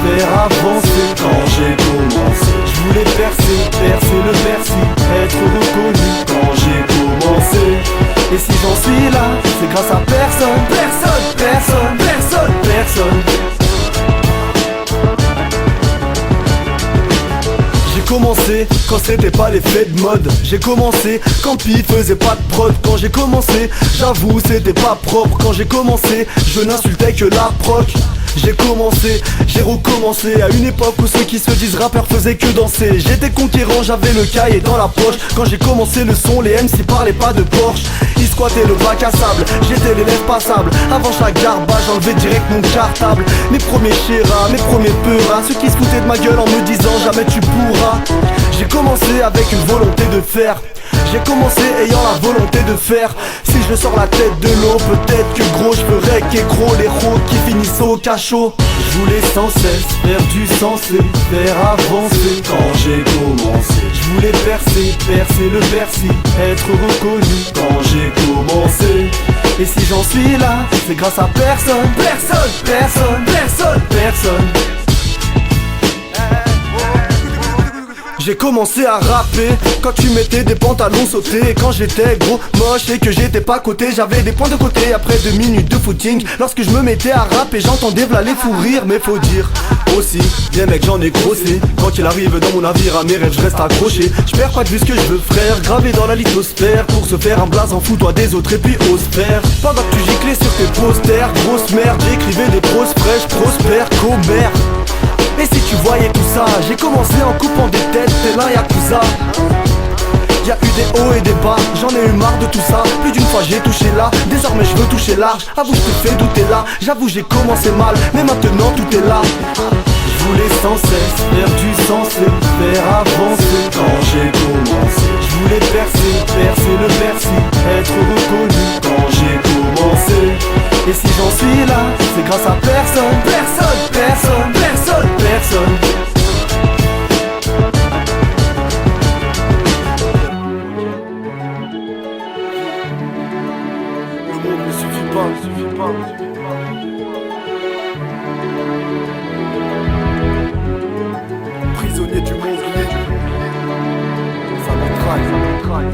faire avancer. Quand j'ai commencé, je voulais percer, percer le Bercy, être reconnu. Quand j'ai commencé, et si j'en suis là, c'est grâce à personne, personne, personne, personne, personne. J'ai commencé quand c'était pas l'effet de mode. J'ai commencé quand Pi faisait pas de prod. Quand j'ai commencé, j'avoue c'était pas propre. Quand j'ai commencé, je n'insultais que la proc. J'ai commencé, j'ai recommencé à une époque où ceux qui se disent rappeurs faisaient que danser. J'étais conquérant, j'avais le cahier dans la poche. Quand j'ai commencé le son, les MC parlaient pas de Porsche. Ils squattaient le bac à sable, j'étais l'élève passable. Avant chaque garbage, j'enlevais direct mon cartable. Mes premiers chéras, mes premiers peuras, ceux qui se foutaient de ma gueule en me disant jamais tu pourras. J'ai commencé avec une volonté de faire. J'ai commencé ayant la volonté de faire. Si je sors la tête de l'eau, peut-être que gros je ferais qu'égros les rocs qui finissent au cachot. Je voulais sans cesse faire du sensé, faire avancer. Quand j'ai commencé, je voulais percer, percer le Bercy, être reconnu. Quand j'ai commencé, et si j'en suis là, c'est grâce à personne, personne, personne, personne, personne. J'ai commencé à rapper quand tu mettais des pantalons sautés. Et quand j'étais gros, moche et que j'étais pas coté, j'avais des points de côté après 2 minutes de footing. Lorsque je me mettais à rapper, j'entendais v'là les fous rire. Mais faut dire aussi, bien mec j'en ai grossé. Quand il arrive dans mon navire à mes rêves, je reste accroché. Je perds pas de vue ce que je veux frère, gravé dans la lithosphère. Pour se faire un blaze en fous-toi des autres et puis ose faire. Pendant que tu giclais sur tes posters, grosse merde, j'écrivais des proses fraîches, prospères, commères. Et si tu voyais tout ça, j'ai commencé en coupant des têtes, tel un yakuza. Y'a eu des hauts et des bas, j'en ai eu marre de tout ça. Plus d'une fois j'ai touché là, désormais je veux toucher large. Avoue je te fais douter là, j'avoue j'ai commencé mal, mais maintenant tout est là. Je voulais sans cesse faire du sensé, faire avancer. Quand j'ai commencé, je voulais percer, percer le Bercy, être reconnu. Quand j'ai commencé, et si j'en suis là, c'est grâce à personne, personne, personne, personne, personne. Le monde ne suffit pas, ne suffit pas, ne suffit pas. Prisonnier du monde, ça me traque, ça me traque.